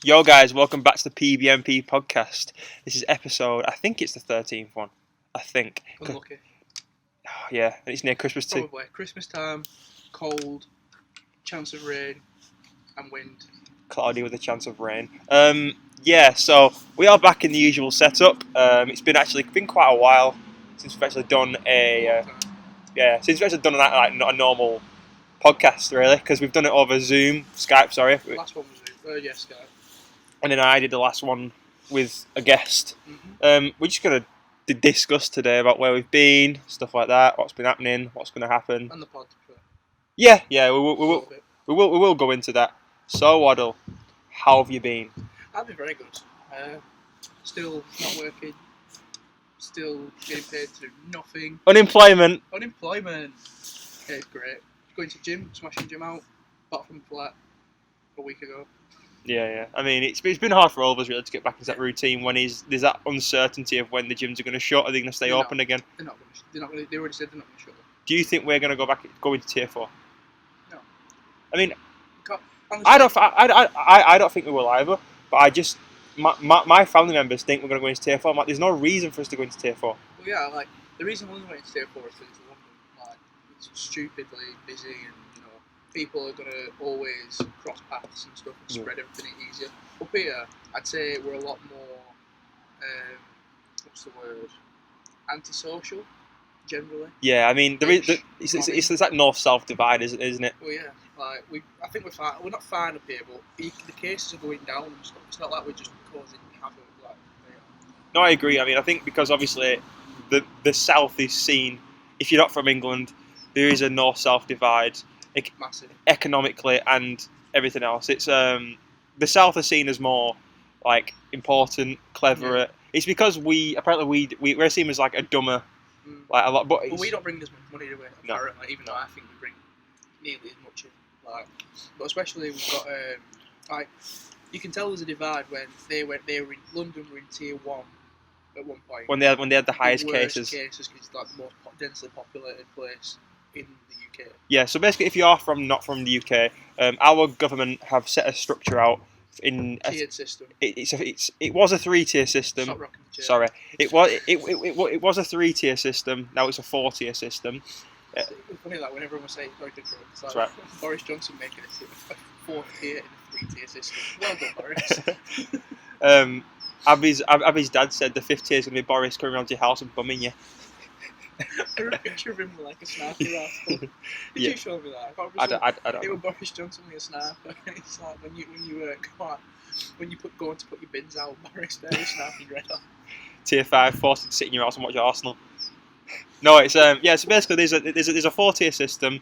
Yo guys, welcome back to the PBNP podcast. This is episode, I think it's the 13th one. I think. Unlucky. Yeah, and it's near Christmas too. Probably. Christmas time, cold, chance of rain and wind. Cloudy with a chance of rain. Yeah, so we are back in the usual setup. It's been quite a while since we've actually done a normal podcast really, because we've done it over Skype. Sorry. The last one was Zoom. Yes, Skype. And then I did the last one with a guest. Mm-hmm. We're just going to discuss today about where we've been, stuff like that, what's been happening, what's going to happen. And the pod. Yeah, we will go into that. So, Waddle, how have you been? I've been very good. Still not working. Still getting paid to do nothing. Unemployment. Yeah, it's great. Going to gym, smashing gym out. Back from flat a week ago. Yeah. I mean, it's been hard for all of us really to get back into that routine when there's that uncertainty of when the gyms are going to shut. Are they going to stay open again? They're not going to. They already said they're not going to shut. Do you think we're going to go into tier 4? No. I mean, honestly, I don't think we will either. But I just my family members think we're going to go into tier 4. I'm like, there's no reason for us to go into tier 4. Well, yeah, like the reason we're going into tier 4 is because it's London. Like it's stupidly busy and. People are going to always cross paths and stuff and spread everything easier. Up here, I'd say we're a lot more, antisocial, generally. Yeah, I mean, it's that north-south divide, isn't it? Well, yeah, like I think we're fine. We're not fine up here, but the cases are going down and stuff. It's not like we're just causing havoc. No, I agree. I mean, I think because obviously the south is seen. If you're not from England, there is a north-south divide. Massive. Economically and everything else. It's the South is seen as more like important, cleverer. Yeah. It's because we're seen as like a dumber, like a lot. But we don't bring as much money to it, apparently. No. Even though I think we bring nearly as much. But especially we've got you can tell there's a divide when they were in London. Were in tier 1 at one point. When they had the highest cases. Because it's like the most densely populated place in the UK. Yeah, so basically, if you are not from the UK, our government have set a structure out in a tiered system. It was a 3-tier system. Stop rocking the chair. Sorry, it was a 3-tier system. Now it's a 4-tier system. It's funny that when everyone says it's very different, it's like right. Boris Johnson making it a 4th tier in a 3-tier system. Well done, Boris. Abby's dad said the 5th tier is going to be Boris coming around to your house and bumming you. I remember a picture of him with like a sniper rifle. Did you show me that? I don't. It was Boris Johnson with a sniper. It's like when you go to put your bins out, Boris there with sniping red off. Tier 5, forced to sit in your house and watch Arsenal. No, it's So basically, there's a 4-tier system.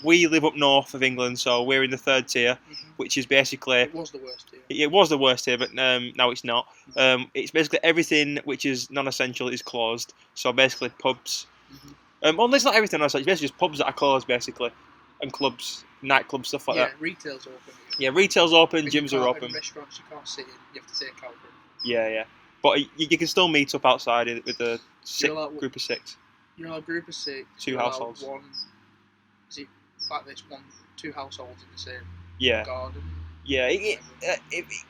We live up north of England, so we're in the 3rd tier, which is basically. It was the worst tier. It was the worst tier, but now it's not. It's basically everything which is non-essential is closed. So basically, pubs. Well, it's not everything else. It's basically just pubs that are closed, basically, and clubs, nightclubs, stuff like that. Yeah, retail's open. Yeah, retail's open, gyms are open. In restaurants, you can't sit in. You have to take out. Yeah. But you can still meet up outside with a group of 6. You're allowed a group of 6. 2 households. Is it like this? 2 households in the same garden. Yeah, it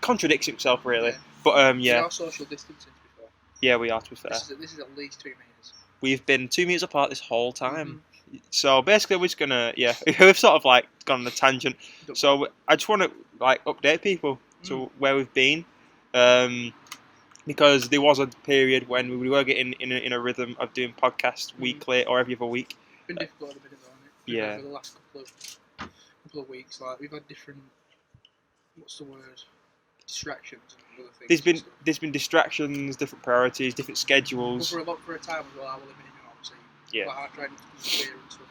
contradicts itself really. Yeah. But We are social distancing before. Yeah, we are, to be fair. This is at least 2 meters. We've been 2 meters apart this whole time. So basically, we're just gonna we've sort of like gone on a tangent. So I just want to like update people to where we've been. Because there was a period when we were getting in a rhythm of doing podcasts weekly or every other week. It's been difficult a bit, hasn't it? Yeah. Over the last couple of weeks, like we've had different. What's the word? Distractions and other things. There's been distractions, different priorities, different schedules. But for a time as well, I was living in obviously. Yeah. Like I tried to be clear and stuff.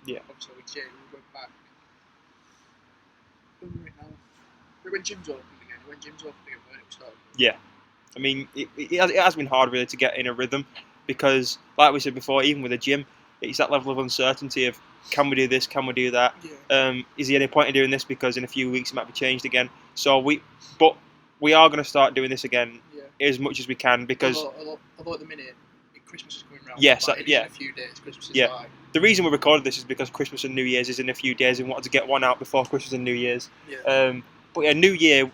Yeah. Obviously we changed. We went back. When gyms opened again. When gyms opened again, when it started. Yeah. I mean, it has been hard really to get in a rhythm because, like we said before, even with a gym, it's that level of uncertainty of can we do this, can we do that? Yeah. Is there any point in doing this because in a few weeks it might be changed again? So we are going to start doing this again as much as we can because. Although at the minute Christmas is coming around. Yes, in a few days. Christmas is like. The reason we recorded this is because Christmas and New Year's is in a few days and we wanted to get one out before Christmas and New Year's. Yeah. But yeah, New Year,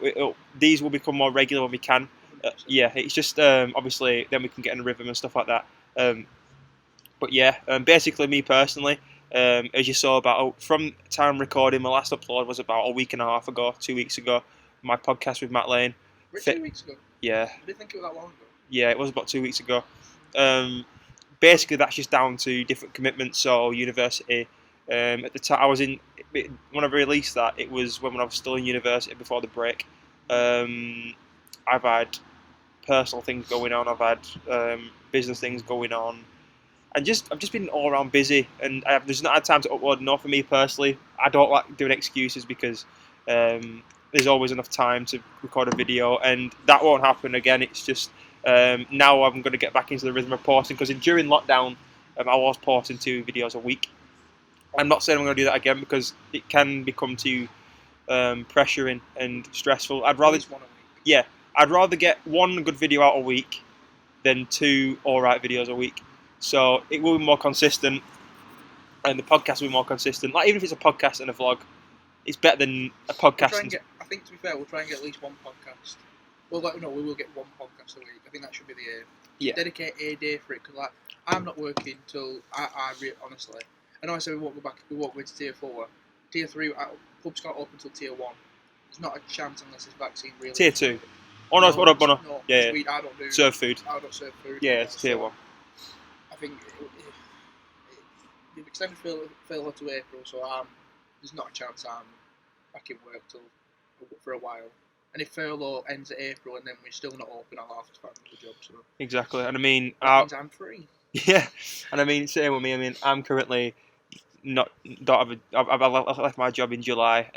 these will become more regular when we can. Yeah, it's just obviously then we can get in a rhythm and stuff like that. But yeah, basically me personally, as you saw from time recording, my last upload was about a week and a half ago, 2 weeks ago. My podcast with Matt Lane. 2 weeks ago? Yeah. I didn't think it was that long ago. Yeah, it was about 2 weeks ago. Basically, that's just down to different commitments. So university. At the time, when I released that, it was when I was still in university before the break. I've had personal things going on. I've had business things going on. And I've just been all around busy, and I've just not had time to upload enough. For me personally, I don't like doing excuses because there's always enough time to record a video, and that won't happen again. It's just now I'm going to get back into the rhythm of posting because during lockdown, I was posting 2 videos a week. I'm not saying I'm going to do that again because it can become too pressuring and stressful. I'd rather I'd rather get 1 good video out a week than 2 alright videos a week. So it will be more consistent, and the podcast will be more consistent. Like even if it's a podcast and a vlog, it's better than a podcast. I think to be fair, we'll try and get at least 1 podcast. We will get 1 podcast a week. I think that should be the aim. Yeah. Dedicate a day for it because I'm not working till honestly. I know I said we won't go into tier 4, tier 3. Pubs can't open till tier 1. There's not a chance unless it's vaccine really. Tier 2. Oh no, no, yeah. I don't do serve food. I don't serve food. Yeah, it's tier 1. I think they've extended furlough to April, so there's not a chance I'm back in work for a while. And if furlough ends at April and then we're still not open, I'll have to find another job. So exactly, and I mean, that means I'm free. Yeah, and I mean, same with me. I mean, I'm currently I've left my job in July.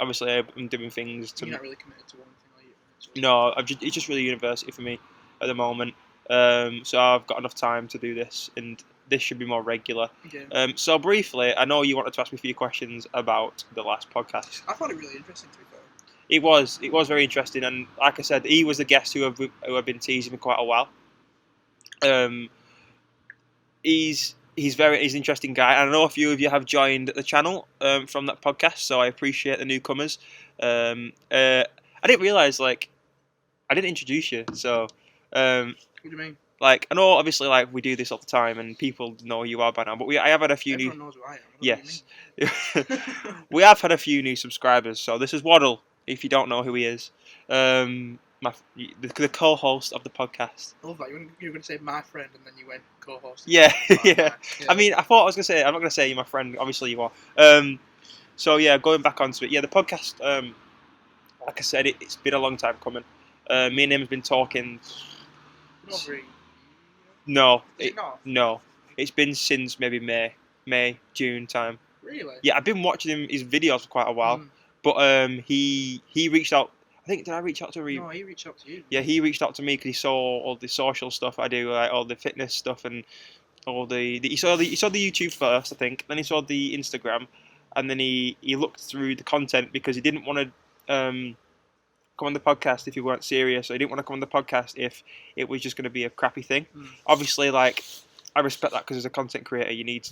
Obviously, I'm doing things to. You're not really committed to one thing, are you? No, it's just really university for me at the moment. So I've got enough time to do this, and this should be more regular. Yeah. So briefly, I know you wanted to ask me a few questions about the last podcast. I found it really interesting, to be fair. It was very interesting, and like I said, he was the guest who have been teasing me quite a while. He's an interesting guy, and I know a few of you have joined the channel from that podcast, so I appreciate the newcomers. I didn't realise I didn't introduce you, so. What do you mean? I know obviously we do this all the time and people know who you are by now, but I have had a few Everyone knows who I am. Yes. We have had a few new subscribers, so this is Waddle, if you don't know who he is. The co-host of the podcast. I love that. You were going to say my friend and then you went co-host. Yeah, yeah. Yeah. I mean, I thought I was going to say, I'm not going to say you're my friend, obviously you are. So yeah, going back onto it, the podcast, like I said, it's been a long time coming. Me and him have been talking. Not really. No. Is it not? No. It's been since maybe May, June time. Really? Yeah, I've been watching his videos for quite a while. But he reached out. I think, did I reach out to him? No, he reached out to you. Yeah, he reached out to me because he saw all the social stuff I do, all the fitness stuff, and all he saw the YouTube first, I think. Then he saw the Instagram, and then he looked through the content because he didn't want to come on the podcast if you weren't serious, or he didn't want to come on the podcast if it was just going to be a crappy thing. Obviously, I respect that because as a content creator, you need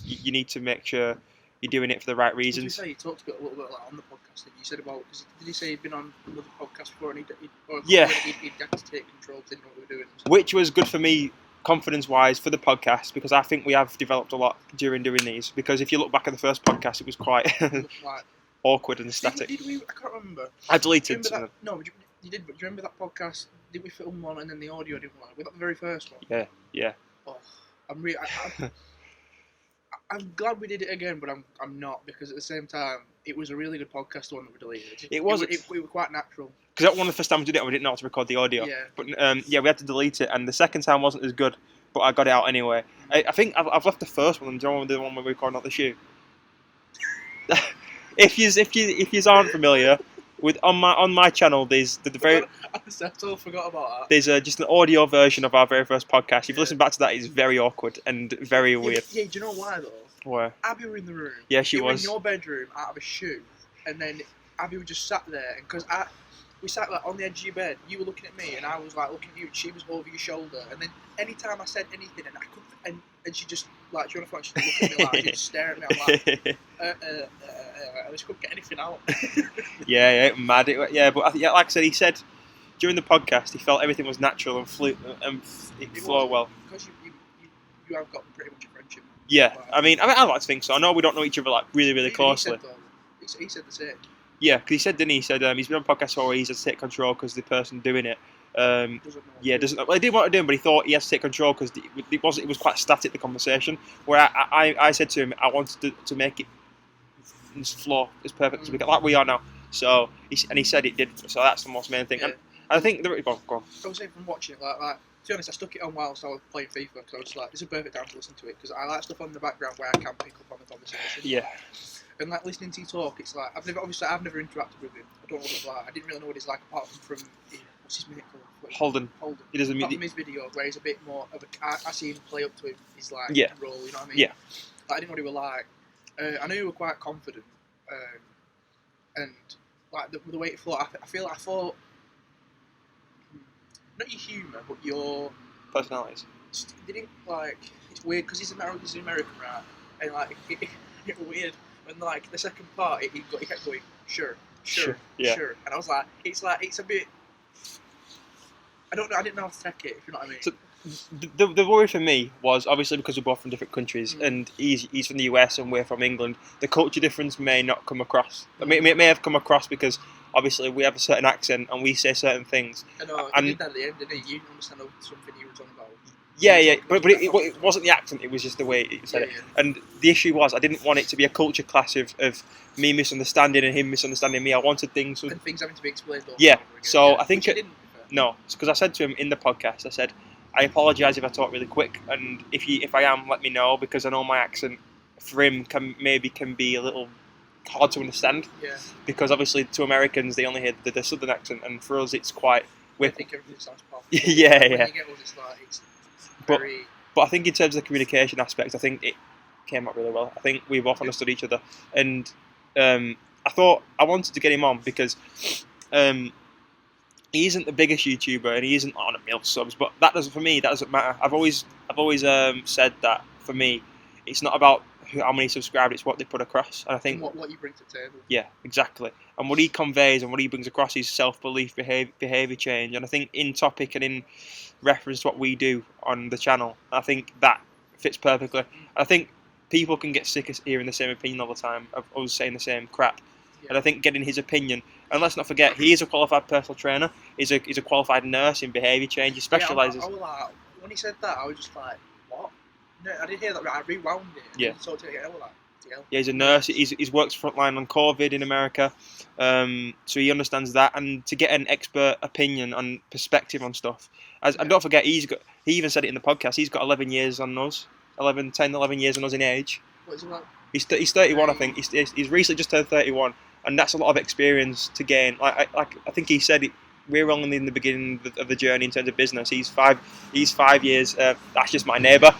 to make sure you're doing it for the right reasons. Did you say you talked a little bit on the podcast? You said about, did he say he'd been on another podcast before and he'd had to take control, didn't know what we were doing? Which was good for me, confidence-wise, for the podcast, because I think we have developed a lot during doing these. Because if you look back at the first podcast, it was quite awkward and static. Did we? I can't remember. I deleted some. No, you did. But do you remember that podcast? Did we film one and then the audio didn't work? Was that the very first one? Yeah. Oh, I'm glad we did it again, but I'm not, because at the same time, it was a really good podcast, the one that we deleted. It was quite natural. Because that one of the first times we did it, we didn't know how to record the audio. Yeah. But we had to delete it, and the second time wasn't as good, but I got it out anyway. I think I've left the first one, the one where we recorded out the shoe. If you aren't familiar with on my channel, there's the very. I totally forgot about that. There's just an audio version of our very first podcast. If you listen back to that, it's very awkward and very weird. Yeah, do you know why though? Why? Abby were in the room. Yeah, she was. In your bedroom out of a shoe, and then Abby was just sat there, and because we sat on the edge of your bed, you were looking at me, and I was looking at you, and she was over your shoulder, and then anytime I said anything, and I couldn't, and and she just like, she just look at me like, she just stare at me. I'm like, I just couldn't get anything out. yeah, mad. Yeah, but like I said, he said during the podcast he felt everything was natural and it flowed well. Because you have got pretty much a friendship. Yeah, I mean, I like to think so. I know we don't know each other like really closely. He said the same. Yeah, because he said, didn't he? He said he's been on podcasts where he has to take control because the person doing it doesn't know. Well, he didn't want to do it, but he thought he has to take control because it was quite static, the conversation. Where I said to him, I wanted to make it flow as perfect as we get, like we are now. So he said it did. So that's the most main thing. Yeah. And I think go on. I was saying from watching it, like to be honest, I stuck it on whilst I was playing FIFA because I was like, this is a perfect time to listen to it because I like stuff on the background where I can pick up on the conversation. Yeah. And like listening to you talk, it's like I've never interacted with him. I don't know what he's like. I didn't really know what he's like apart from what's his mate called? Holden. He doesn't mean his videos where he's a bit more of I see him play up to him. He's like role, you know what I mean? Yeah. Like, I didn't know what he were like. I know you were quite confident, and like the way it flowed, I thought not your humour, but your personalities. Didn't like it's weird because he's American, right? And like it weird. And like the second part, he kept going, sure, yeah. sure. And I was like, it's a bit. I didn't know how to take it. If you know what I mean. So the worry for me was obviously because we're both from different countries, and he's from the US and we're from England. The culture difference may not come across. I mean, it may have come across because obviously we have a certain accent and we say certain things. I know. He did that at the end, didn't he? You understand something he was talking about. Yeah, but it wasn't the accent, it was just the way he said it. And the issue was, I didn't want it to be a culture clash of me misunderstanding and him misunderstanding me. I wanted things... And things having to be explained over yeah, and over again. So I think... No, because I said to him in the podcast, I said, I apologise if I talk really quick, and if I am, let me know, because I know my accent for him can be a little hard to understand. Yeah. Because obviously to Americans, they only hear the southern accent, and for us it's quite... I think everything sounds powerful. yeah. When you get us, it's like... But I think in terms of the communication aspect, I think it came out really well. I think we both understood each other, and I thought I wanted to get him on because he isn't the biggest YouTuber and he isn't on a million subs. But that doesn't matter. I've always said that for me, it's not about how many subscribed, it's what they put across. And I think what you bring to the table. Yeah, exactly. And what he conveys and what he brings across is self-belief, behaviour change. And I think in topic and in reference to what we do on the channel, I think that fits perfectly. I think people can get sick of hearing the same opinion all the time, of us saying the same crap. Yeah. And I think getting his opinion, and let's not forget, he is a qualified personal trainer, he's a qualified nurse in behaviour change, he specialises... I was like, when he said that, I was just like, what? No, I didn't hear that, I rewound it. Yeah. So I was like, yeah, he's a nurse. He's worked frontline on COVID in America, so he understands that. And to get an expert opinion on perspective on stuff, and don't forget, he even said it in the podcast. He's got 11 years on us, 11 years on us in age. What is it like? He's 31, I think. He's recently just turned 31, and that's a lot of experience to gain. I think he said it. We're only in the beginning of the journey in terms of business. He's 5 years. That's just my neighbour.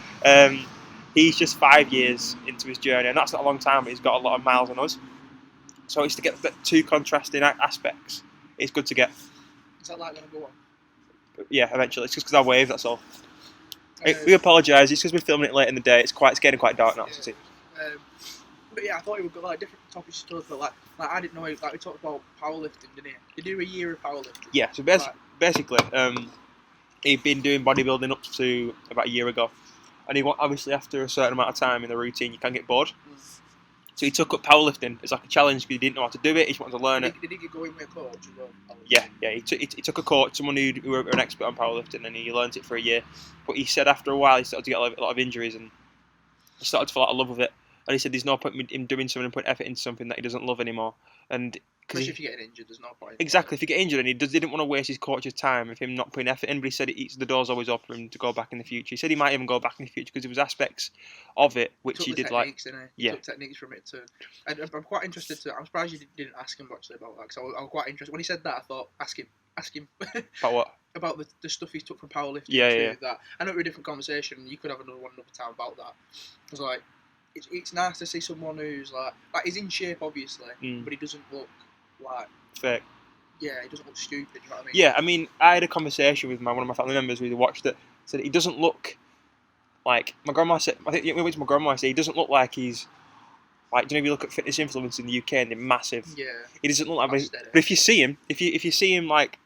He's just 5 years into his journey, and that's not a long time, but he's got a lot of miles on us. So it's to get the two contrasting aspects. It's good to get. Is that like going to go on? But yeah, eventually. It's just because I wave, that's all. We apologise, it's because we're filming it late in the day. It's getting quite dark now. Yeah. But yeah, I thought he would go like different topics to talk about. Like I didn't know, like we talked about powerlifting, didn't he? Did he do a year of powerlifting? Yeah, so basically, he'd been doing bodybuilding up to about a year ago. And he obviously, after a certain amount of time in the routine, you can get bored. So he took up powerlifting as like a challenge because he didn't know how to do it. He just wanted to learn it. Did he get going with a coach as well? Yeah. He took a coach, someone who were an expert on powerlifting, and he learned it for a year. But he said after a while he started to get a lot of injuries and he started to fall out of love with it. And he said there's no point in him doing something and putting effort into something that he doesn't love anymore. And especially if you get injured, there's no point. Exactly, if you get injured, and he didn't want to waste his coach's time with him not putting effort in. But he said the door's always open for him to go back in the future. He said he might even go back in the future because there was aspects of it which he did like. He took techniques from it too. And I'm quite interested to. I'm surprised you didn't ask him actually about that. Because I was quite interested when he said that. I thought, ask him. About what? About the stuff he took from powerlifting. Yeah. That I know it was a different conversation. You could have another time about that. I was like, it's nice to see someone who's like he's in shape obviously, but he doesn't look like fake. Yeah, he doesn't look stupid. You know what I mean? Yeah, I mean, I had a conversation with one of my family members who watched it. Said he doesn't look Like my grandma said, I think we went to my grandma. I said he doesn't look like he's like. Do you know if you look at fitness influencers in the UK and they're massive? Yeah. He doesn't look like. That's But steady. if you see him, if you see him like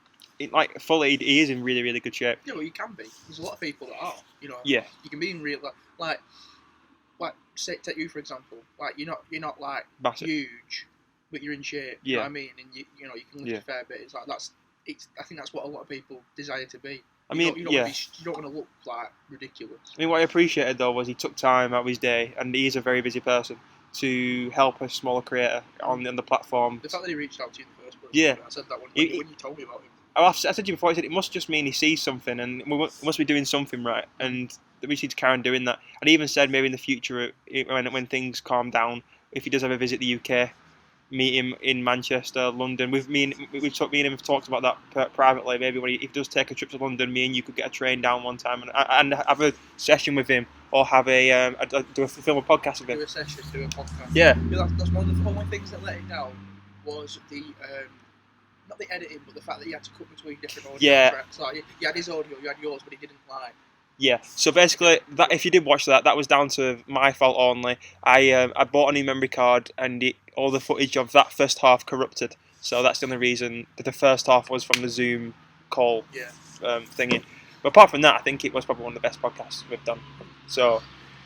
fully, he is in really good shape. Yeah, well, you can be. There's a lot of people that are. You know. Yeah. You can be in real like say take you for example. Like you're not like Massive. huge, but you're in shape. Yeah. You know what I mean? And you know you can lift Yeah. a fair bit. It's like I think that's what a lot of people desire to be. I mean, you yeah. don't want to look like ridiculous. I mean, what I appreciated though was he took time out of his day, and he is a very busy person, to help a smaller creator on the platform. The fact that he reached out to you in the first place. Yeah. I said that when you told me about him. I said to you before, I said it must just mean he sees something, and we must be doing something right, and that we need to carry on doing that. And he even said maybe in the future, when things calm down, if he does ever visit the UK, meet him in Manchester, London. Me and him have talked about that privately. Maybe if he does take a trip to London, me and you could get a train down one time and have a session with him, or have film a podcast with him. Do a session, do a podcast. Yeah. That's one of the only things that let it down was the not the editing, but the fact that you had to cut between different audio tracks. Like you had his audio, you had yours, but he didn't like. Yeah, so basically, that if you did watch that was down to my fault only. I bought a new memory card, and all the footage of that first half corrupted. So that's the only reason that the first half was from the Zoom call thingy. But apart from that, I think it was probably one of the best podcasts we've done. So,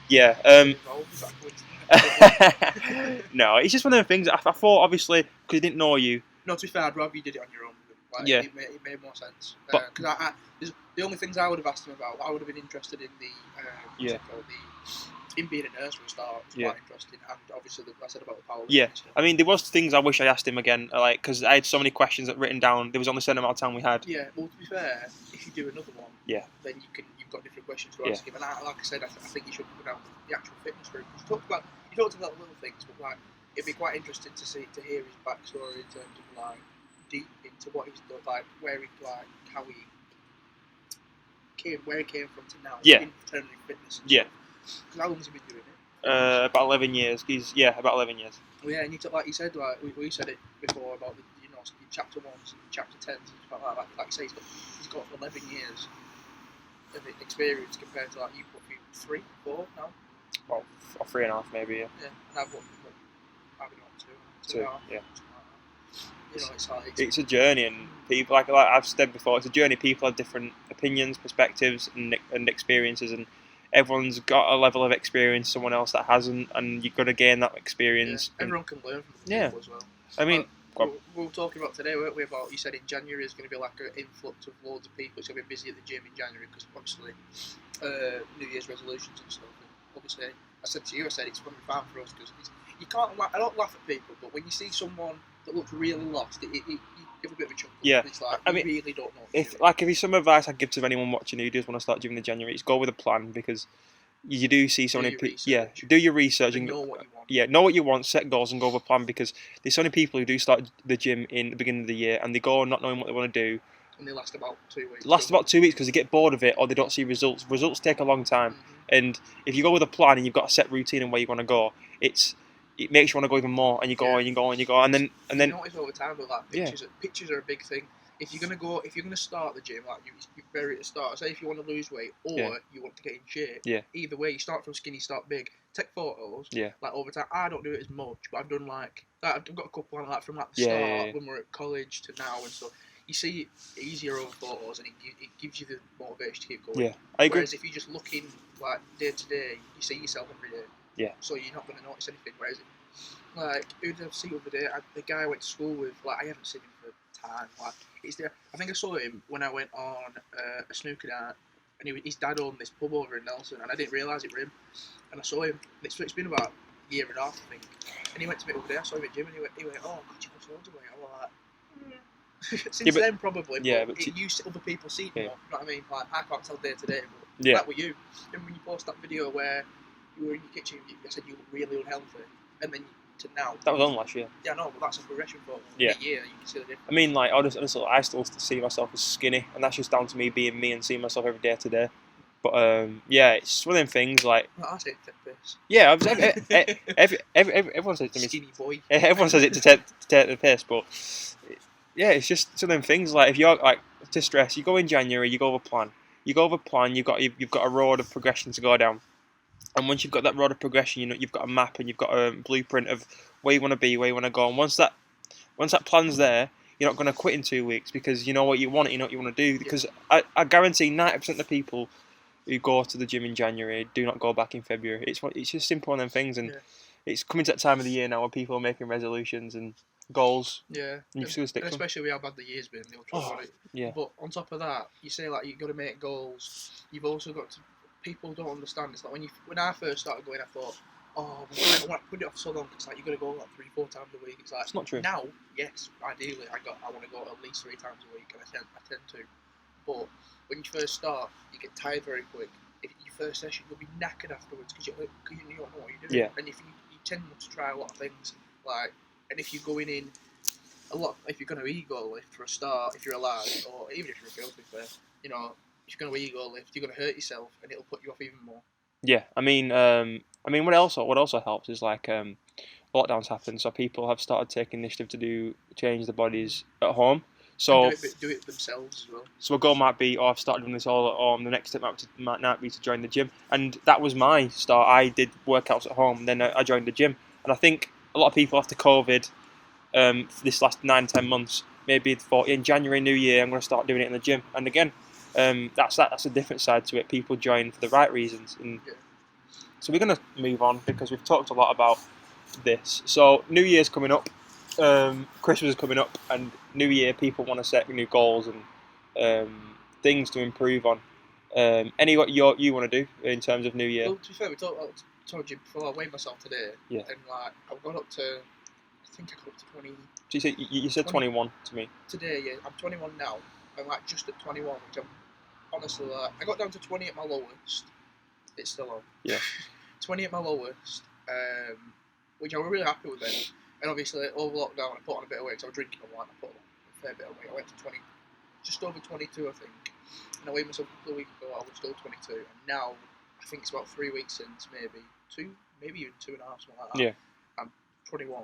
yeah. No, it's just one of the things. I thought, obviously, because he didn't know you. No, to be fair, I'd rather you did it on your own. Like, yeah. It made more sense. Because the only things I would have asked him about, I would have been interested in the him being a nurse for a start. Was quite interesting, and obviously I said about the power. Yeah, I mean there was things I wish I asked him again, like because I had so many questions written down. There was only a certain amount of time we had. Yeah, well to be fair, if you do another one, then you've got different questions to ask him. And like I said, I think you should put down the actual fitness route. You talked about little things, but like it'd be quite interesting to hear his backstory in terms of like deep into what he's done, like how he came from to now. In terms of fitness. And stuff. Because how long has he been doing it? About 11 years. About 11 years. Well, yeah, and like you said, like we said it before about the chapter 1s and chapter 10s and stuff like that. Like you say, he's got 11 years of experience compared to like you put 3, 4 now. Well, 3.5 maybe. Yeah. Yeah, and I've got 2. 2. Yeah. You know, it's a journey, and people like I've said before, it's a journey. People have different opinions, perspectives, and experiences, and everyone's got a level of experience someone else that hasn't, and you've got to gain that experience. Yeah, everyone can learn from people as well. I mean, we were talking about today, weren't we? About you said in January is going to be like an influx of loads of people. It's going to be busy at the gym in January because obviously New Year's resolutions and stuff. And obviously, I said to you, it's going to be fun for us because you can't. I don't laugh at people, but when you see someone that looks really lost, you give a bit of a chuckle. Yeah, it's like you really don't know. If there's some advice I'd give to anyone watching who does want to start gym in January, it's go with a plan, because you do see so many people. Yeah, do your research and know what you want. Yeah, know what you want, set goals, and go with a plan, because there's so many people who do start the gym in the beginning of the year and they go not knowing what they want to do. And they last about 2 weeks. Because they get bored of it or they don't see results. Results take a long time, and if you go with a plan and you've got a set routine and where you want to go, it makes you want to go even more, and you go and you go and you go, and then. You notice over time though that pictures are a big thing. If you're gonna start the gym, like you're very to start. Say if you want to lose weight or you want to get in shape. Yeah. Either way, you start from skinny, start big. Take photos. Yeah. Like over time, I don't do it as much, but I've done I've got a couple on from the start when we're at college to now and stuff. You see it easier over photos, and it gives you the motivation to keep going. Yeah, I agree. Whereas if you're just looking like day to day, you see yourself every day. Yeah. So you're not going to notice anything. Whereas who did I see the other day? The guy I went to school with, I haven't seen him for time. I think I saw him when I went on a snooker night, and his dad owned this pub over in Nelson, and I didn't realise it was him. And I saw him. And it's been about a year and a half, I think. And he went to me over there. I saw him at the gym, and he went, "Oh, God, you lost loads of weight." I was like. Since then, probably. But other people see it more. You know what I mean? Like I can't tell day to day, but that were you. And when you post that video where you were in your kitchen, you said you look really unhealthy, and then to now. That was on last year. Yeah, no, but that's a progression photo. Yeah. A year, you can see the difference. I mean, like honestly, I still see myself as skinny, and that's just down to me being me and seeing myself every day to day. But it's one of them things like. Well, I say fit piss. Yeah, everyone says it to me. Skinny boy. Everyone says it to take the piss, but. Yeah, it's just some of them things. Like if you're like to stress, you go in January, you go over plan. You've got a road of progression to go down. And once you've got that road of progression, you know you've got a map and you've got a blueprint of where you want to be, where you want to go. And once that plan's there, you're not going to quit in 2 weeks because you know what you want, you know what you want to do. Because I guarantee 90% of the people who go to the gym in January do not go back in February. It's just simple on them things, and it's coming to that time of the year now where people are making resolutions and goals. Yeah, and you've still stick to them. especially with how bad the year's been. Yeah. But on top of that, you say like you've got to make goals. You've also got to. People don't understand. It's like when I first started going, I thought, oh, I want to put it off so long. It's like you got to go like 3-4 times a week. It's like it's not true. Now, yes, ideally, I want to go at least 3 times a week, and I tend to. But when you first start, you get tired very quick. If your first session, you'll be knackered afterwards because you don't know what you're doing. Yeah. And if you tend to try a lot of things, like, and if you're going in a lot, if you're going to ego lift for a start, if you're a lad, or even if you're a girl, to be fair, you know, if you're going to ego lift, you're going to hurt yourself, and it'll put you off even more. Yeah, I mean, what also helps is like lockdowns happen, so people have started taking initiative to change their bodies at home. So do it themselves as well. So a goal might be, I've started doing this all at home. The next step might not be to join the gym, and that was my start. I did workouts at home, then I joined the gym, and I think a lot of people after COVID, this last 9-10 months, maybe thought in January, New Year, I'm going to start doing it in the gym. And again, that's a different side to it. People join for the right reasons, and so we're going to move on because we've talked a lot about this. So New Year's coming up. Christmas is coming up, and New Year, people want to set new goals and things to improve on. Any what you want to do in terms of New Year? Well, to be fair, told you before. I weighed myself today, and like I've got up to, I think I got up to 20. So you said 21 to me today. Yeah, I'm 21 now. I'm like just at 21, which I'm honestly like. I got down to 20 at my lowest. It's still on. Yeah. 20 at my lowest, which I was really happy with then. And obviously, over lockdown, I put on a bit of weight. So I was drinking a lot. I put on a fair bit of weight. I went to 20, just over 22, I think. And I weighed myself a couple of weeks ago. I was still 22. And now, I think it's about 3 weeks since, maybe even 2.5, something like that. Yeah. I'm 21,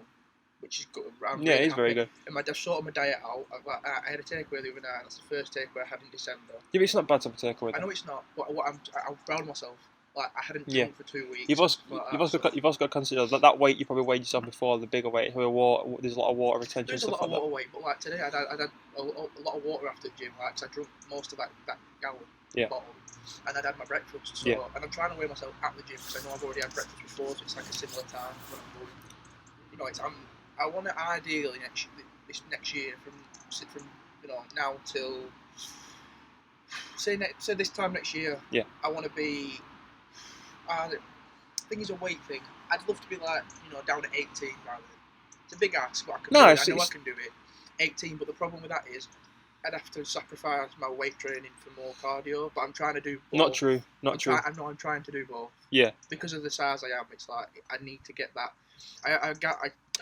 which is good. It's very good. And I've sorted my diet out. I had a takeaway the other night. That's the first takeaway I had in December. Yeah, but it's not bad to have a takeaway. I know it's not. But I'm proud of myself. Like, I hadn't drunk for 2 weeks. You've also got to consider that weight you probably weighed yourself before, the bigger weight. There's a lot of water retention. There's a lot of water weight, but like today, I had a lot of water after the gym. Like, 'cause I drunk most of that gallon bottle, and I'd had my breakfast. So, and I'm trying to weigh myself at the gym because I know I've already had breakfast before, so it's like a similar time when I'm going. You know, I want to ideally next year from now till say this time next year. Yeah. I want to be. The thing is a weight thing. I'd love to be like, down at 18 rather than. It's a big ask, but I can do it. I know I can do it. 18, but the problem with that is I'd have to sacrifice my weight training for more cardio, but I'm trying to do both. Not true. I know I'm trying to do both. Yeah. Because of the size I am, it's like I need to get that. I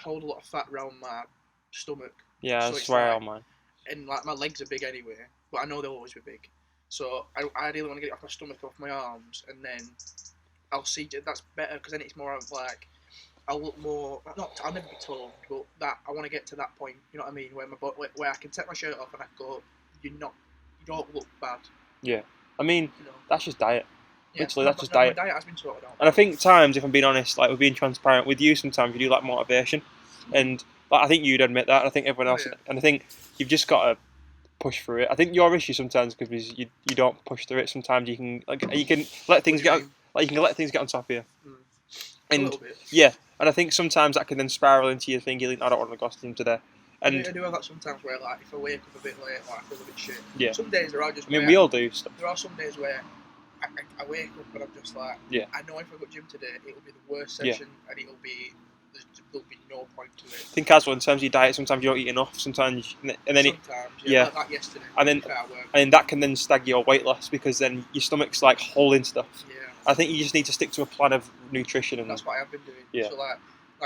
hold a lot of fat around my stomach. Yeah, so I swear on mine. And like my legs are big anyway, but I know they'll always be big. So I ideally want to get it off my stomach, off my arms, and then I'll see that's better because then it's more of like I'll look more. I'll never be tall, but that I want to get to that point. You know what I mean? Where I can take my shirt off and I go, you don't look bad. Yeah, I mean that's just diet. Yeah, literally, that's just diet. My diet has been sorted out. And I think times, if I'm being honest, like we're being transparent with you, sometimes you do like motivation, and like I think you'd admit that. And I think everyone else, and I think you've just got to push through it. I think your issue sometimes because you don't push through it. Sometimes you can let things get. Like you can let things get on top of you, and a little bit. Yeah, and I think sometimes that can then spiral into you thinking, I don't want to go to the gym today. And I do have that sometimes where, like, if I wake up a bit late, like, I feel a bit shit. Yeah. Some days there are just. I mean, we all do stuff. There are some days where I wake up and I'm just like, I know if I go gym today, it'll be the worst session, and there'll be no point to it. I think as well in terms of your diet, sometimes you don't eat enough. Sometimes, and then like that yesterday. And then that can then stag your weight loss because then your stomach's like holding stuff. Yeah. I think you just need to stick to a plan of nutrition, and that's what I've been doing. Yeah. So like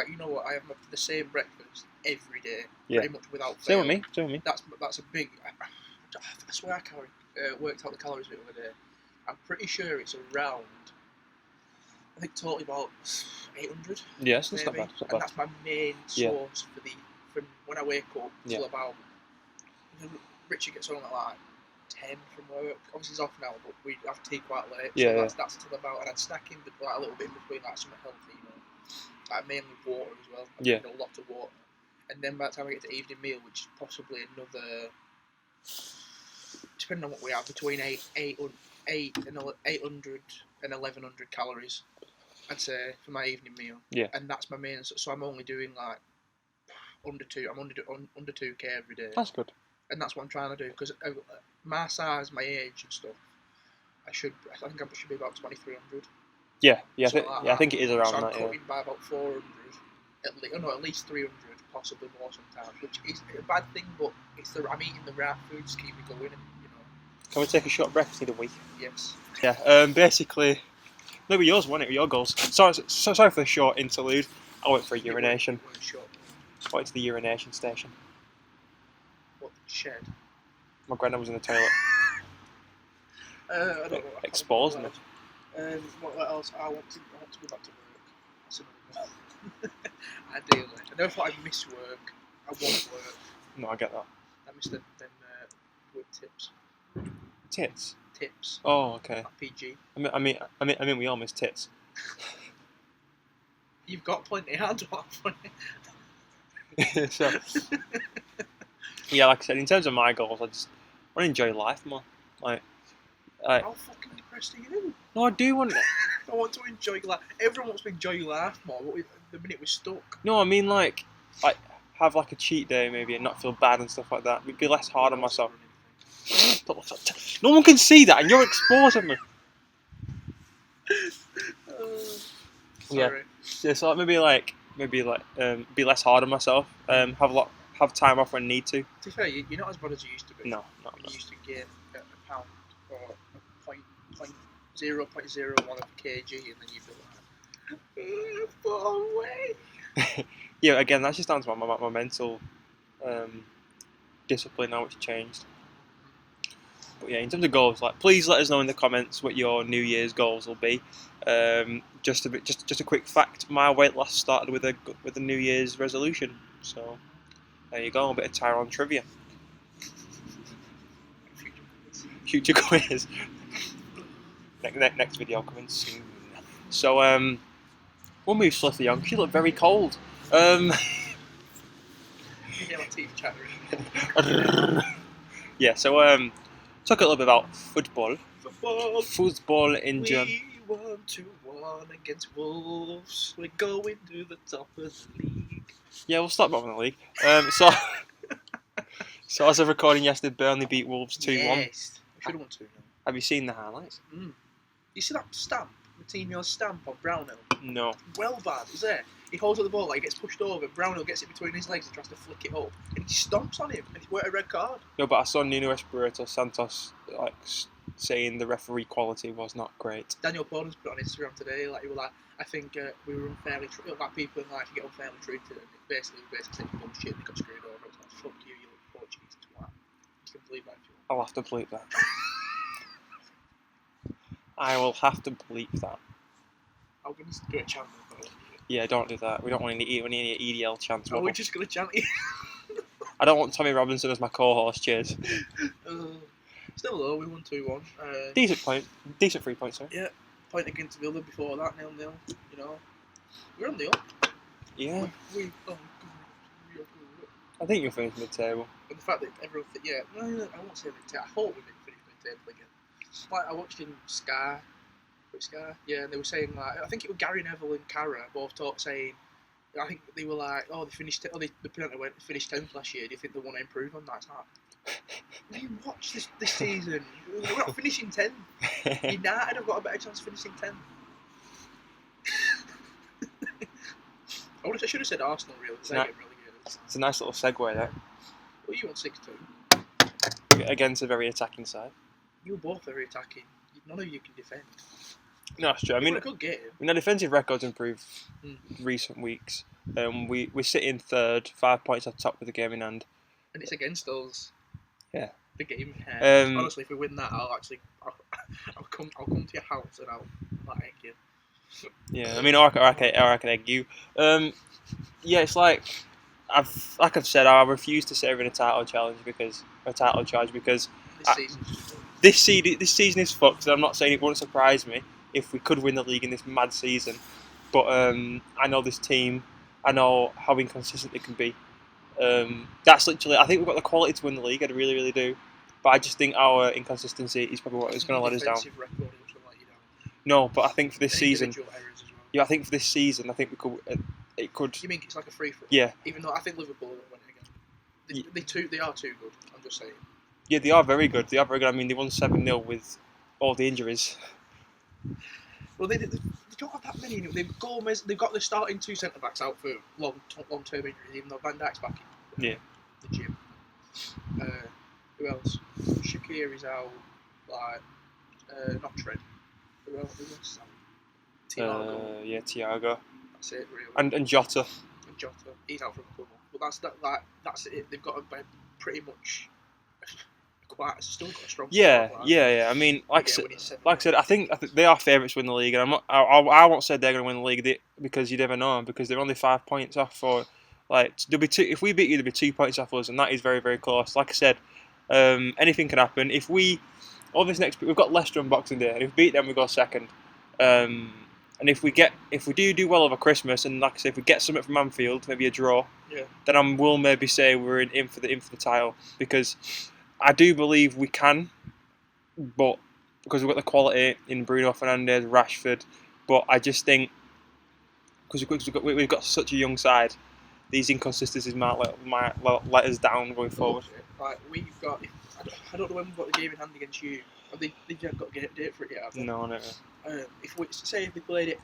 you know what, I have the same breakfast every day, pretty much without fail. Same with me. That's a big. I swear I worked out the calories the other day. I'm pretty sure it's around. I think totally about 800. Yes, that's not bad. And that's my main source from when I wake up till about. Richard gets on at like 10 from work. Obviously, it's off now, but we have tea quite late. Yeah, so that's till about, and I'd snack in like a little bit in between, like something healthy, you know, like mainly water as well. I drink a lot of water, and then by the time I get to evening meal, which is possibly another, depending on what we have, between 800 and 1100 calories, I'd say, for my evening meal. Yeah. And that's my main. So I'm only doing like under 2k every day. That's good. And that's what I'm trying to do, because my size, my age and stuff, I think I should be about 2300. Yeah, I think it is around so that. I'm cutting by about 400, at least 300, possibly more sometimes, which is a bad thing, but I'm eating the right food to keep me going, and you know. Can we take a short break to the week? Yes. Yeah. Basically, maybe yours won it with your goals. Sorry for the short interlude. I went for a urination. I went to the urination station. What, shed? My granddad was in the toilet. I don't know. Exposed me. What else? I want to go back to work. That's another goal. Ideally. I never thought I'd miss work. I want work. No, I get that. I miss them work tips. Tits? Tips. Oh, okay. Like PG. I mean, we all miss tits. You've got plenty. I don't have plenty. So, yeah, like I said, in terms of my goals, I just want to enjoy life more. How fucking depressed are you? No, I do want. I want to enjoy life. Everyone wants to enjoy life more. But the minute we're stuck. No, I mean like have like a cheat day maybe and not feel bad and stuff like that. Be less hard on myself. No one can see that, and you're exposing me. Sorry. Yeah. So maybe be less hard on myself. Have time off when I need to. To be fair, you're not as bad as you used to be. No. You used to gain a pound or a 0.01 of a kg, and then you'd be like, far away. Yeah, again, that's just down to my mental discipline now, which changed. But yeah, in terms of goals, please let us know in the comments what your New Year's goals will be. Just a quick fact: my weight loss started with a New Year's resolution. So there you go, a bit of Tyrone trivia. Future quiz. Next video coming soon. So we'll move swiftly on because you look very cold. Yeah, so talk a little bit about football. Football in Germany. We want to win against Wolves. We're going to the top of the league. Yeah, we'll start bottom of the league. So as of recording yesterday, Burnley beat Wolves 2-1. Yes, we should have won 2-0. Have you seen the highlights? You see that stamp? The team your stamp on Brownhill? No. Well bad, is there? He holds up the ball, he gets pushed over, Brownhill gets it between his legs and tries to flick it up, and he stomps on him, and he wears a red card. No, but I saw Nuno Espirito Santos saying the referee quality was not great. Daniel Porter's put on Instagram today, he was like, I think we were unfairly treated, like people in life, you get unfairly treated, and it basically said bullshit, and they got screwed over. It's like, fuck you little Portuguese twat. You can believe that if you want. I'll have to bleep that. I will have to bleep that. I'm going to do a chant. Yeah, don't do that. We don't want any EDL chants. We're just going to chant it. I don't want Tommy Robinson as my co-host, cheers. Still though, we won 2-1. Decent 3 points, sorry. Yeah, point against Villa before that, 0-0. You know, we're on the up. Yeah. We are good. I think you'll finish mid-table. And the fact that everyone, I won't say mid-table. I hope we finish mid-table again. Like I watched in Sky. Yeah, and they were saying I think it was Gary Neville and Cara both saying, I think they were like, the penalty went finished 10th last year. Do you think they want to improve on that? It's like, you watch this season. We're not finishing 10th. United have got a better chance of finishing 10th. I should have said Arsenal really. They get relegated. It's a nice little segue there. Well, you want 6-2. Against a very attacking side. You were both very attacking. None of you can defend. No, that's true. I mean, our defensive records improved recent weeks. We sit in third, 5 points off top with the game in hand. And it's against us. Yeah. The game in hand. Honestly, if we win that, I'll come to your house and I'll egg you. Yeah, I mean, or I can egg you. Yeah, it's like I've said, I refuse to say we're in a title charge because This season. This season is fucked. I'm not saying it wouldn't surprise me if we could win the league in this mad season, but I know this team. I know how inconsistent they can be. That's literally. I think we've got the quality to win the league. I really, really do. But I just think our inconsistency is probably what is going to let us down. No, but I think for this season, yeah, I think for this season, I think we could. It could. You mean it's like a free for all? Yeah. Even though I think Liverpool will win it again. They are too good. I'm just saying. Yeah, they are very good. They are very good. I mean, they won 7-0 with all the injuries. Well, they don't have that many. They've got the starting 2 centre backs out for long-term injuries, even though Van Dijk's back in the gym. Who else? Shaqiri is out. Not Trent. Who else is Thiago. Yeah, Thiago. That's it, really. And Jota. And Jota. He's out for a couple. But that's it. They've got pretty much still got a strong. Yeah. I mean, like I said, I think they are favourites to win the league, and I won't say they're going to win the league because you never know, because they're only 5 points off. For there'll be 2. If we beat you, there'll be 2 points off us, and that is very, very close. Like I said, anything can happen. If we we've got Leicester on Boxing Day, and if we beat them, we go second. And if we do well over Christmas, and like I say, if we get something from Anfield, maybe a draw, then I will maybe say we're in for the title, because I do believe we can, but because we've got the quality in Bruno Fernandes, Rashford, but I just think because we've got such a young side, these inconsistencies might let us down going forward. Like we've got, I don't know when we've got the game in hand against you. They've got a date for it yet, have they? No. If they played it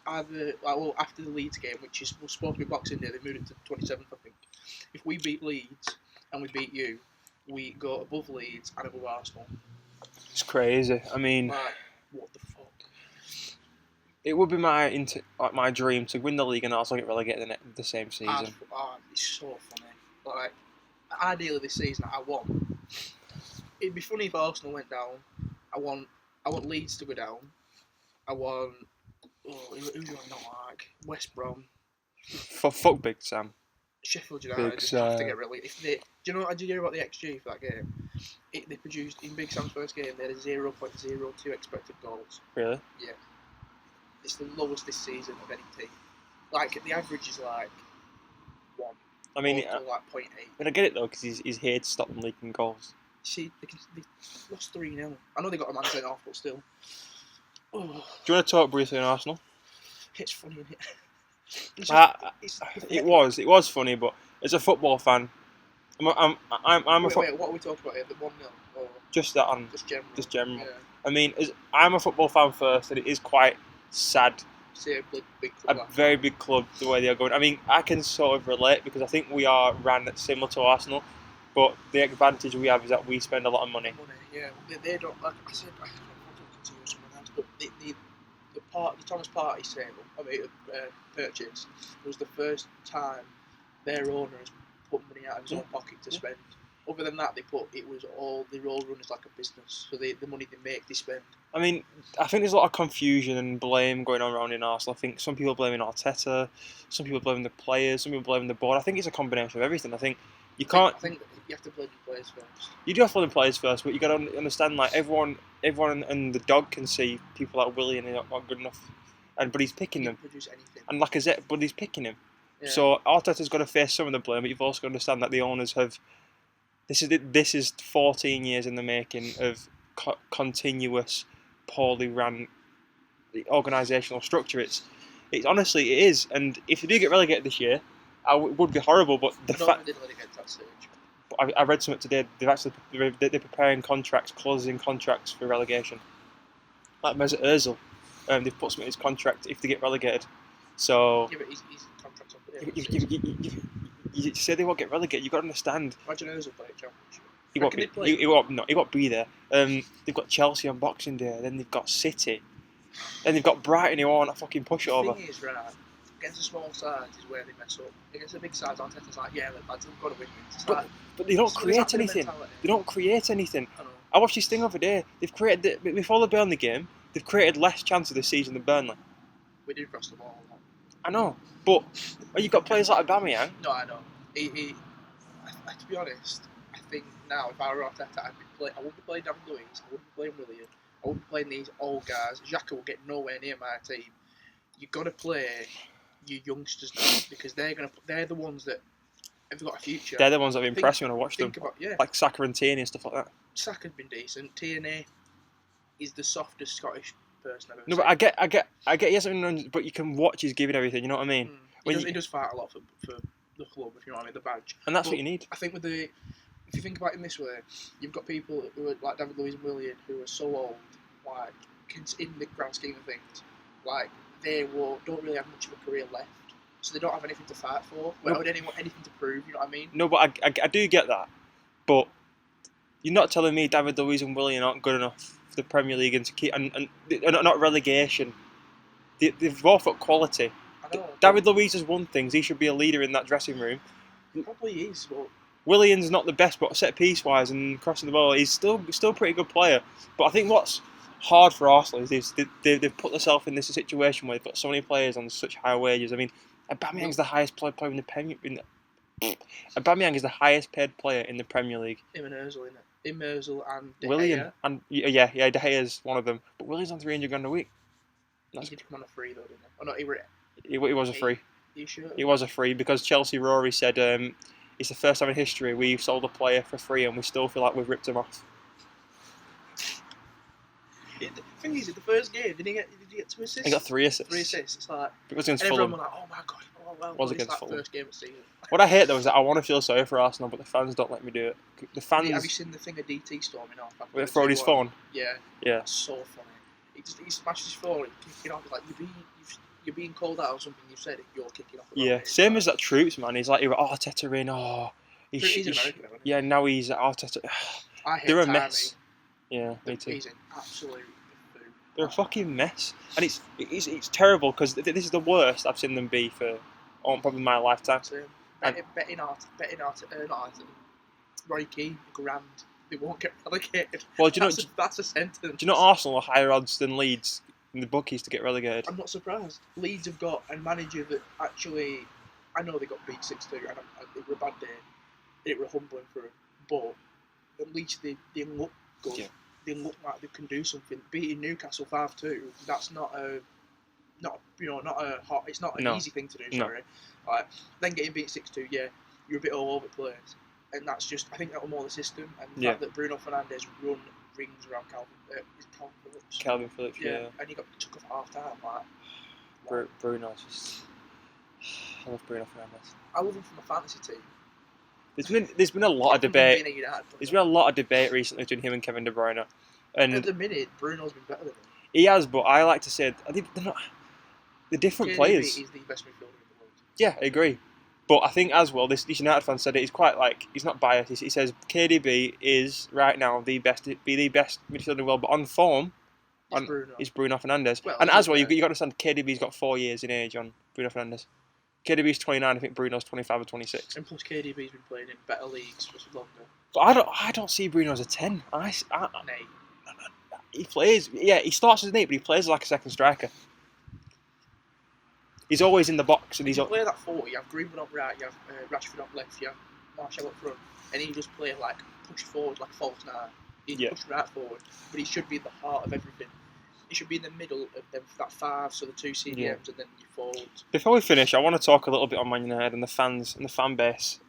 either after the Leeds game, which was supposed to be Boxing Day, they moved it to 27th, I think. If we beat Leeds and we beat you, we go above Leeds and above Arsenal. It's crazy. I mean, what the fuck? It would be my dream to win the league and also get relegated the same season. It's so funny. Like, ideally this season, I want. It'd be funny if Arsenal went down. I want Leeds to go down. I want. Who do I not like? West Brom. Fuck Big Sam. Sheffield United just have to get relegated. Do you hear about the XG for that game? They produced in Big Sam's first game. They had a 0.02 expected goals. Really? Yeah. It's the lowest this season of any team. Like the average is like 1. I mean, like 0.8. But I get it though, because he's here to stop them leaking goals. See, they lost 3-0. I know they got a man sent off, but still. Oh. Do you want to talk briefly on Arsenal? It's funny, isn't it? It was funny, but as a football fan, Wait, what are we talking about here? The 1-0? Or just that on just general. Yeah. I mean, I'm a football fan first, and it is quite sad. See big club. A very big club, the way they are going. I mean, I can sort of relate because I think we are ran similar to Arsenal, but the advantage we have is that we spend a lot of money. Yeah. They don't. Like I said, I don't know someone else, but the Thomas Partey sale, purchase, was the first time their owner has put money out of his own pocket to spend. Other than that, they're all run as like a business. So the money they make, they spend. I mean, I think there's a lot of confusion and blame going on around in Arsenal. I think some people are blaming Arteta, some people are blaming the players, some people are blaming the board. I think it's a combination of everything. I think you can't. I think you have to blame the players first. You do have to blame the players first, but you got to understand, like everyone and the dog can see people like Willie and they're not good enough, but he's picking them. Produce anything. And like I said, but he's picking him. Yeah. So Arteta's got to face some of the blame, but you've also got to understand that the owners have. This is 14 years in the making of continuous, poorly ran organisational structure. It's honestly it is, and if you do get relegated this year, it would be horrible. But the fact didn't let it get to that stage. I read something today. They're preparing contracts, closing contracts for relegation. Like Mesut Ozil, they've put something in his contract if they get relegated. So yeah, but his contract's up. You say they won't get relegated. You've got to understand. Imagine Ozil play Championship. He won't be there. They've got Chelsea on Boxing Day, then they've got City, then they've got Brighton who want a fucking push over. The thing is, right, against a small side is where they mess up. Against the big sides, Arteta's like, yeah, lads, we've got to win this. But they don't create anything. They don't create anything. I watched this thing over there. They've created, before the Burnley game, they've created less chances this season than Burnley. We did cross the ball. I know, but when you've got players like Aubameyang... No, I know. To be honest, I think now, if I were Arteta, I wouldn't be playing David Luiz, I wouldn't be playing Willian, I wouldn't be playing these old guys. Xhaka will get nowhere near my team. You've got to play your youngsters now because they're the ones that have got a future. They're the ones that have impressed me when I watched them. Like Saka and Tierney and stuff like that. Saka's been decent. Tierney is the softest Scottish person I've ever seen. No, but I get yes, but you can watch he's giving everything. You know what I mean? He does fight a lot for the club, if you know what I mean, the badge. And that's what you need. I think if you think about it in this way, you've got people who are like David Luiz and Willian who are so old, like in the grand scheme of things, like they don't really have much of a career left, so they don't have anything to fight for. Well, anything to prove, you know what I mean? No, but I do get that, but you're not telling me David Luiz and Willian aren't good enough for the Premier League and to keep and not relegation. They've both got quality. I know, David Luiz has won things. He should be a leader in that dressing room. He probably is, but Willian's not the best, but set piece wise and crossing the ball, he's still a pretty good player. But I think what's hard for Arsenal is they've put themselves in this situation where they've got so many players on such high wages. I mean, Aubameyang's the highest player in the Premier. Aubameyang is the highest paid player in the Premier League. Him and Ozil, isn't it? Him, Ozil, and De Gea. Willian and De Gea's one of them, but Willian's on £300 a week. He did come on a free though, didn't he? Oh no, he was a free. Are you sure? He was a free because Chelsea Rory said it's the first time in history we've sold a player for free and we still feel like we've ripped him off. Yeah, the thing is, in the first game, did he get 2 assists? He got 3 assists. 3 assists. It's like it was against everyone Fulham. was like, oh my god, well, was against like Fulham. First game of the season. What I hate though is that I want to feel sorry for Arsenal, but the fans don't let me do it. The fans. Have you seen the thing of DT storming off? Where he throwed his phone? Yeah. Yeah. That's so funny. He smashed his phone and kicking off. It's like you're being called out on something you said. You're kicking off. Yeah. Same as that Troops man. He's like Arteta in. He's American, isn't he? Yeah. Now he's Arteta. I hate They're a Tyrone. mess. Yeah. Me too. He's an absolute. They're a fucking mess, and it's terrible because this is the worst I've seen them be for probably my lifetime. Betting art, Roy Keane, grand. They won't get relegated. Well, do you that's a sentence. Do you know Arsenal are higher odds than Leeds in the bookies to get relegated? I'm not surprised. Leeds have got a manager that actually, I know they got beat 6-2, and it were a bad day. It were humbling for them, but at least they look good. Yeah. They look like they can do something. Beating Newcastle 5-2, that's not a hot. It's not an easy thing to do. Sorry, like then getting beat 6-2, yeah, you're a bit all over the place, and that's just. I think that'll more the system and the fact that Bruno Fernandes rings around Calvin Phillips. Calvin Phillips, yeah. And he got took off at half time. Like Bruno's just. I love Bruno Fernandes. I love him from a fantasy team. There's been a lot of debate. There's been a lot of debate recently between him and Kevin De Bruyne. And at the minute, Bruno's been better than him. He has, but I like to say they're not. They're different players. He's the best midfielder in the world. Yeah, I agree. But I think as well, this United fan said it. He's quite he's not biased. He says KDB is right now the best midfielder in the world, but on form, is Bruno Fernandes. Well, and as well, you got to understand KDB's got 4 years in age on Bruno Fernandes. KDB's 29, I think Bruno's 25 or 26. And plus KDB's been playing in better leagues for longer. But I don't see Bruno as a 10. He plays, he starts as an 8, but he plays like a second striker. He's always in the box. And you play that 40, you have Greenwood on right, you have Rashford on left, you have Martial up front, and he just play like push forward like a false nine. He push right forward, but he should be at the heart of everything. He should be in the middle of them, that 5, so the 2 CDMs and then your forwards. Before we finish, I want to talk a little bit on Man United and the fans and the fan base.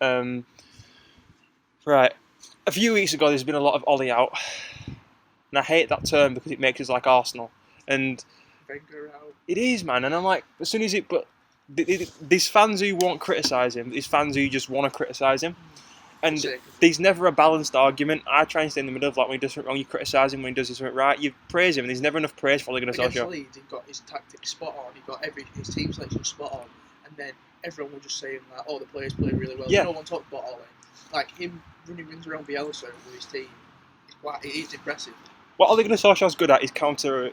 Right, a few weeks ago there's been a lot of Ollie out, and I hate that term because it makes us like Arsenal. And Wenger out. It is, man, and I'm like, as soon as it, but there's fans who won't criticise him, there's fans who just want to criticise him. And there's never a balanced argument. I try and stay in the middle of like when he does something wrong, you criticise him. When he does something right, you praise him. And there's never enough praise for Ole Gunnar Solskjaer. Against Leeds, he got his tactics spot on. He got his team selection spot on. And then everyone was just saying that, the players play really well. Yeah. No one talked about Ole. Like him running rings around Bielsa with his team. It is impressive. What Ole Gunnar Solskjaer's good at is counter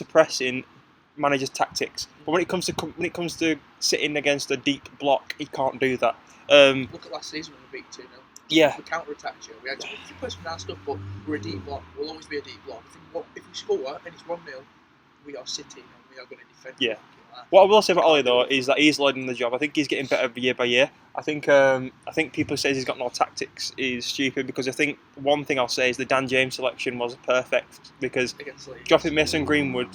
pressing managers' tactics. But when it comes to sitting against a deep block, he can't do that. Look at last season when we beat 2-0. Yeah. We counter-attacked you. We had to play some nice stuff, but we're a deep block. We'll always be a deep block. If we score and it's 1-0, we are sitting and we are going to defend. Yeah. What I will say about Ollie though is that he's learning the job. I think he's getting better year by year. I think people say he's got no tactics is stupid because I think one thing I'll say is the Dan James selection was perfect because dropping Mason Greenwood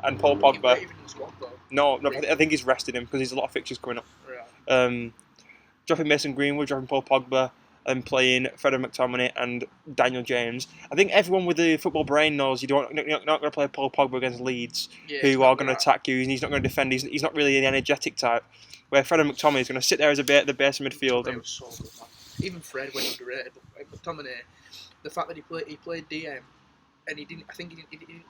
and Paul Pogba. Even in the squad, though. No, I think he's rested him because there's a lot of fixtures coming up. Right. Dropping Mason Greenwood, dropping Paul Pogba, and playing Freddie McTominay and Daniel James. I think everyone with the football brain knows you're not going to play Paul Pogba against Leeds, who are going to attack you, and he's not going to defend. He's not really an energetic type. Where Freddie McTominay is going to sit there as at the base of midfield. He was so good, man. Even Fred went underrated. McTominay, the fact that he played DM, and he didn't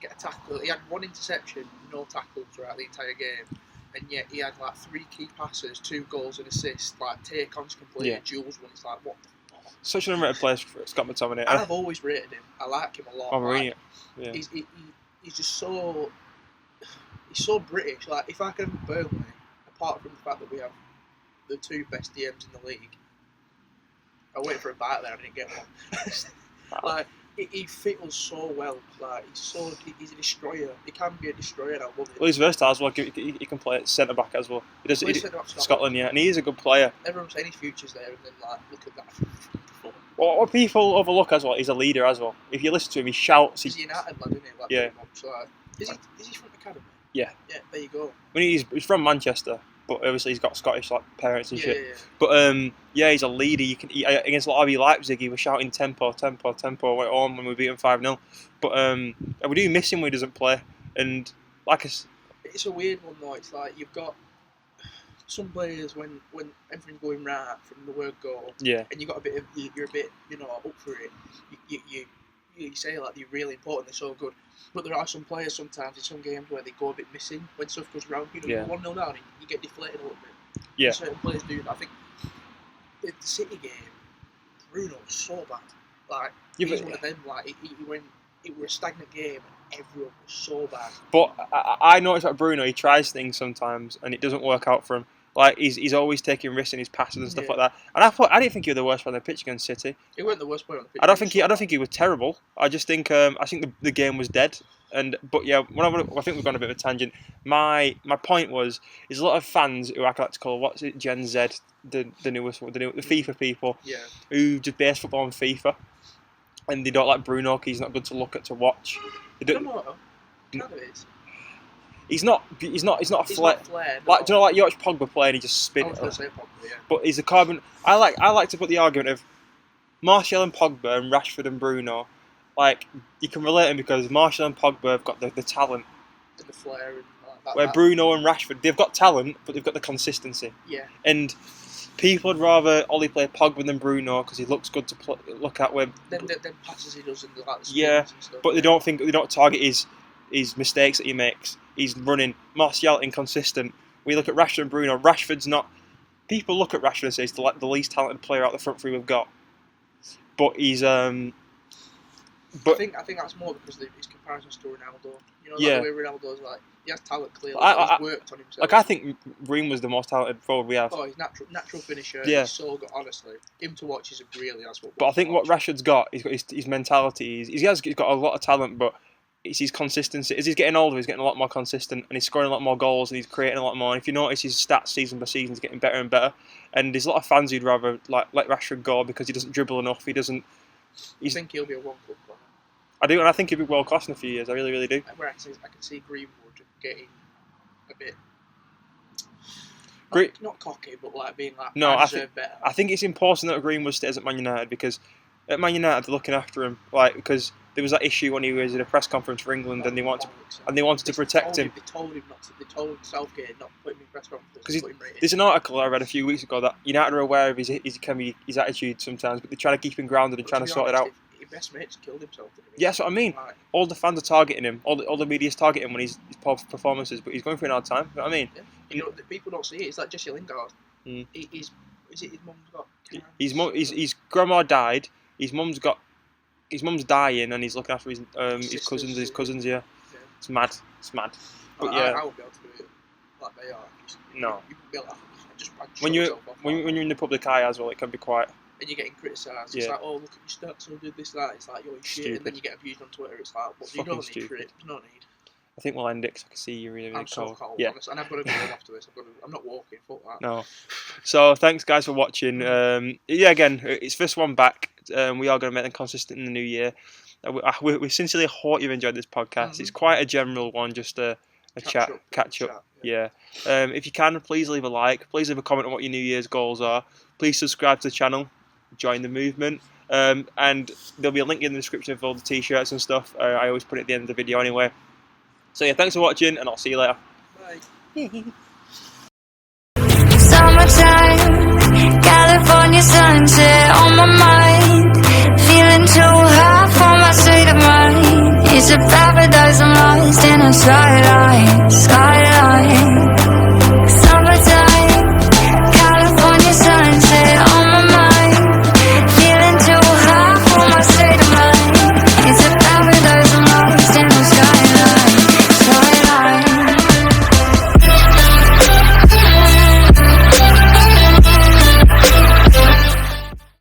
get a tackle. He had one interception, no tackles throughout the entire game. And yet he had like 3 key passes, 2 goals and assists, like take-ons completed, Jules one. It's like, what the fuck? Such an underrated player for Scott McTominay. And I've always rated him. I like him a lot. Oh, Rainey. Yeah. He's just so... He's so British. Like, if I can have Burnley, apart from the fact that we have the 2 best DMs in the league, I waited for a bite there, I didn't get one. Like, he fits so well. Like he's a destroyer. He can be a destroyer, and I love it. Well, he's versatile as well. He can play centre back as well. He does Scotland, yeah, and he is a good player. Everyone's saying his future's there, and then like look at that. What people overlook as well, he's a leader as well. If you listen to him, he shouts. He's a United lad, isn't he? Like, yeah. So, is he from Academy? Yeah. Yeah, there you go. He's from Manchester, but obviously he's got Scottish like parents and shit. Yeah. But he's a leader. Against RB Leipzig, he was shouting tempo. Went on when we beat him 5-0. But we do miss him when he doesn't play. And it's a weird one though. It's like you've got some players when everything's going right from the word go. Yeah. And you're a bit up for it. You say like they're really important. They're so good. But there are some players sometimes in some games where they go a bit missing when stuff goes wrong. You're 1-0 down and you get deflated a little bit. Yeah. And certain players do that. I think the City game, Bruno was so bad. Like he's one of them. Like it was a stagnant game and everyone was so bad. But I noticed that Bruno, he tries things sometimes and it doesn't work out for him. Like he's always taking risks in his passes and stuff like that. And I didn't think he was the worst player on the pitch against City. He wasn't the worst player on the pitch. I don't think he was terrible. I just think the game was dead. But yeah, I think we've gone a bit of a tangent. My point was is a lot of fans who I like to call Gen Z, the FIFA people, who just base football on FIFA, and they don't like Bruno because he's not good to look at to watch. He's not a flair. Like, do you know, like you watch Pogba play and he just spins. I was going to say Pogba, yeah. But he's a carbon. I like to put the argument of Martial and Pogba and Rashford and Bruno. Like you can relate them because Martial and Pogba have got the talent. And the flair and that. Where Bruno and Rashford, they've got talent, but they've got the consistency. Yeah. And people would rather Ollie play Pogba than Bruno because he looks good to look at. Where then passes he does and like the and stuff. But they don't target his mistakes that he makes. He's running. Martial inconsistent. We look at Rashford and Bruno. Rashford's not. People look at Rashford and say he's the least talented player out the front three we've got. But he's I think that's more because of his comparisons to Ronaldo. You know, the way Ronaldo's like he has talent clearly. He's worked on himself. Like I think Ream was the most talented forward we have. Oh, he's natural finisher. Yeah. He's so good. Honestly, him to watch is really that's what. But I think what Rashford's got, he's got his mentality. He's got a lot of talent, but it's his consistency. As he's getting older, he's getting a lot more consistent, and he's scoring a lot more goals, and he's creating a lot more. And if you notice, his stats season by season is getting better and better. And there's a lot of fans who'd rather let Rashford go because he doesn't dribble enough. He doesn't. I think he'll be a World Cup player. I do, and I think he'll be world class in a few years. I really, really do. Where I can see Greenwood getting a bit. Not cocky, but like being like. No, I think it's important that Greenwood stays at Man United because at Man United they're looking after him, because there was that issue when he was at a press conference for England, and they wanted to protect him. They told him not to. They told Southgate not to put him in press conference. Because there's an article I read a few weeks ago that United are aware of his attitude sometimes, but they're trying to keep him grounded and trying to sort it out. His best mate's killed himself. Yeah, that's what I mean. Right. All the fans are targeting him. All the media's targeting him when his poor performances, but he's going through an hard time. You know what I mean? Yeah. People don't see it. It's like Jesse Lingard. Is it his mum's got? His grandma died. His mum's dying, and he's looking after his cousins. His cousins, yeah. It's mad. But I won't be able to do it like they are. No. You can be able to just when you're in the public eye as well, it can be quite. And you're getting criticised. It's like, oh, look at your stats, who did this, that. It's like, you're shit. And then you get abused on Twitter. It's like, what? You don't need credit. There's no need. I think we'll end it because I can see you're really, really I'm so cold. cold, Yeah. honestly, and I've got to go home after this. I'm not walking, fuck that. No. So thanks guys for watching. Yeah, again, it's first one back. We are going to make them consistent in the new year. We sincerely hope you've enjoyed this podcast. It's quite a general one, just a catch up. Yeah. If you can, please leave a like. Please leave a comment on what your New Year's goals are. Please subscribe to the channel. Join the movement. And there'll be a link in the description for all the t-shirts and stuff. I always put it at the end of the video anyway. So yeah, thanks for watching, and I'll see you later. Bye. Summertime, California sunset on my mind. Feeling too high for my state of mind. It's a paradise I'm lost in a skyline.